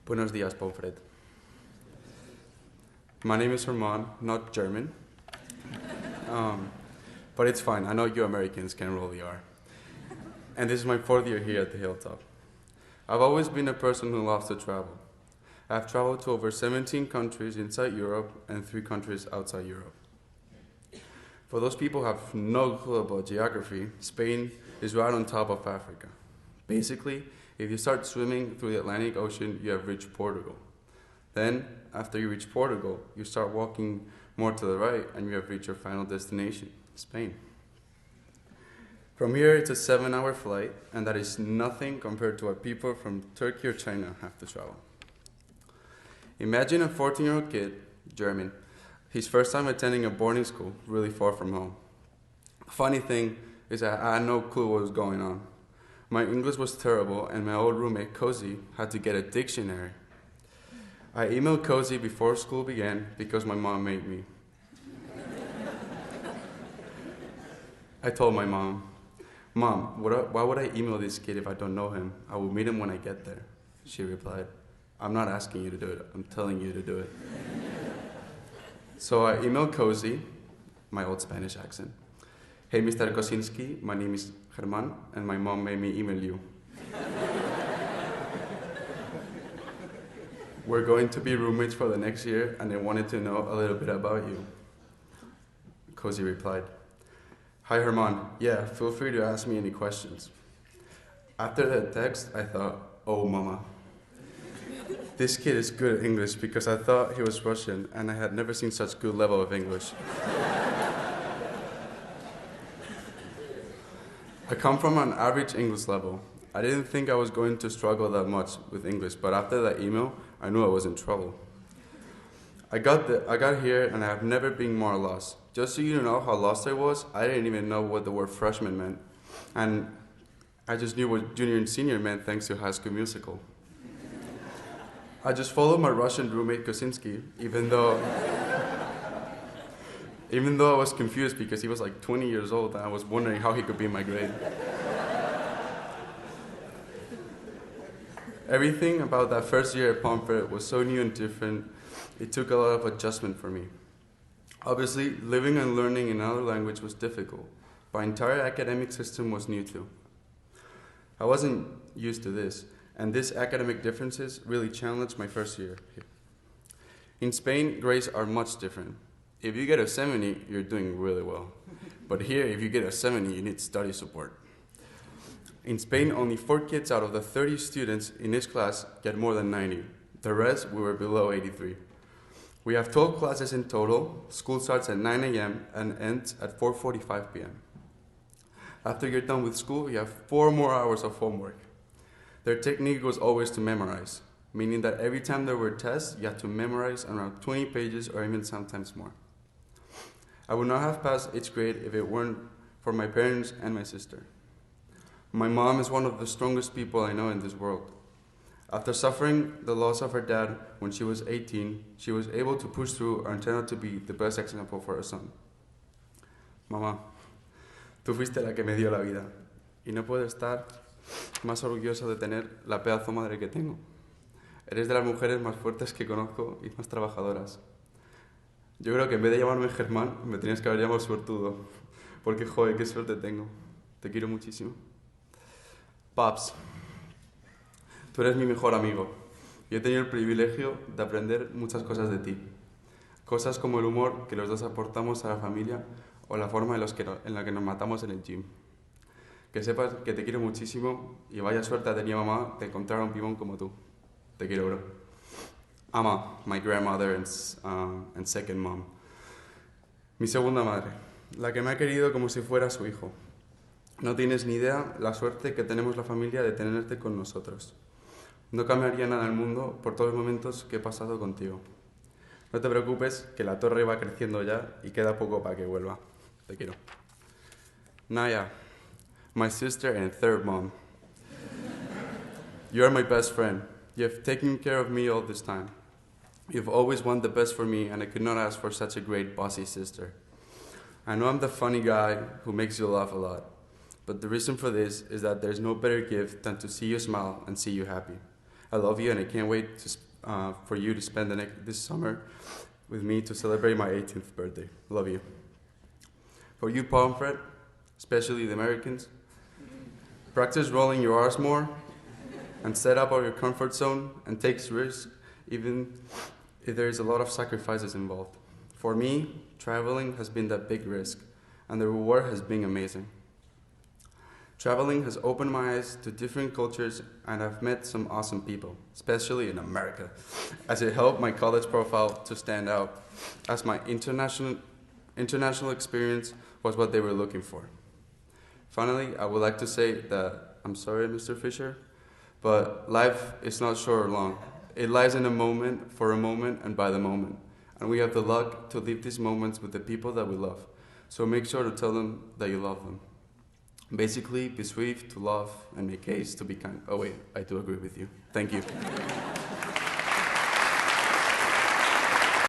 Buenos días, Pomfret. My name is Herman, not German. But it's fine. I know you Americans can roll the R. And this is my 4th year here at the Hilltop. I've always been a person who loves to travel. I've traveled to over 17 countries inside Europe and 3 countries outside Europe. For those people who have no clue about geography, Spain is right on top of Africa. Basically, if you start swimming through the Atlantic Ocean, you have reached Portugal. Then, after you reach Portugal, you start walking more to the right and you have reached your final destination, Spain. From here, it's a 7-hour flight, and that is nothing compared to what people from Turkey or China have to travel. Imagine a 14-year-old kid, German, his first time attending a boarding school really far from home. Funny thing is that I had no clue what was going on. My English was terrible, and my old roommate, Cozy, had to get a dictionary. I emailed Cozy before school began because my mom made me. I told my mom, "Mom, why would I email this kid if I don't know him? I will meet him when I get there." She replied, "I'm not asking you to do it, I'm telling you to do it." So I emailed Cozy, my old Spanish accent. "Hey, Mr. Kosinski, my name is Herman, and my mom made me email you. We're going to be roommates for the next year, and I wanted to know a little bit about you." Cozy replied, "Hi, Herman. Yeah, feel free to ask me any questions." After that text, I thought, "Oh, mama. This kid is good at English," because I thought he was Russian, and I had never seen such good level of English. I come from an average English level. I didn't think I was going to struggle that much with English, but after that email, I knew I was in trouble. I got here, and I have never been more lost. Just so you know how lost I was, I didn't even know what the word freshman meant. And I just knew what junior and senior meant thanks to High School Musical. I just followed my Russian roommate Kosinski, even though I was confused because he was like 20 years old and I was wondering how he could be in my grade. Everything about that first year at Pomfret was so new and different, it took a lot of adjustment for me. Obviously, living and learning in another language was difficult. My entire academic system was new too. I wasn't used to this, and these academic differences really challenged my first year here. In Spain, grades are much different. If you get a 70, you're doing really well. But here, if you get a 70, you need study support. In Spain, only 4 kids out of the 30 students in each class get more than 90. The rest, we were below 83. We have 12 classes in total. School starts at 9 a.m. and ends at 4:45 p.m. After you're done with school, you have 4 more hours of homework. Their technique was always to memorize, meaning that every time there were tests, you had to memorize around 20 pages or even sometimes more. I would not have passed each grade if it weren't for my parents and my sister. My mom is one of the strongest people I know in this world. After suffering the loss of her dad when she was 18, she was able to push through and turn out to be the best example for her son. Mamá, tú fuiste la que me dio la vida y no puedo estar más orgulloso de tener la pedazo madre que tengo. Eres de las mujeres más fuertes que conozco y más trabajadoras. Yo creo que en vez de llamarme Germán, me tenías que haber llamado suertudo, porque joder, qué suerte tengo. Te quiero muchísimo. Paps, tú eres mi mejor amigo y he tenido el privilegio de aprender muchas cosas de ti. Cosas como el humor que los dos aportamos a la familia o la forma en la que nos matamos en el gym. Que sepas que te quiero muchísimo y vaya suerte ha tenido mamá de encontrar a un pibón como tú. Te quiero, bro. Ama, my grandmother and second mom. Mi segunda madre, la que me ha querido como si fuera su hijo. No tienes ni idea la suerte que tenemos la familia de tenerte con nosotros. No cambiaría nada en el mundo por todos los momentos que he pasado contigo. No te preocupes, que la torre va creciendo ya y queda poco para que vuelva. Te quiero. Naya, my sister and third mom. You are my best friend. You have taken care of me all this time. You've always wanted the best for me, and I could not ask for such a great bossy sister. I know I'm the funny guy who makes you laugh a lot, but the reason for this is that there's no better gift than to see you smile and see you happy. I love you, and I can't wait for you to spend this summer with me to celebrate my 18th birthday. Love you. For you, Pomfret, especially the Americans, practice rolling your R's more and set up out of your comfort zone and takes risks, even if there is a lot of sacrifices involved. For me, traveling has been that big risk, and the reward has been amazing. Traveling has opened my eyes to different cultures, and I've met some awesome people, especially in America, as it helped my college profile to stand out, as my international experience was what they were looking for. Finally, I would like to say that I'm sorry, Mr. Fisher, but life is not short or long. It lies in a moment, for a moment, and by the moment. And we have the luck to live these moments with the people that we love. So make sure to tell them that you love them. Basically, be swift to love and make haste to be kind. Oh wait, I do agree with you. Thank you.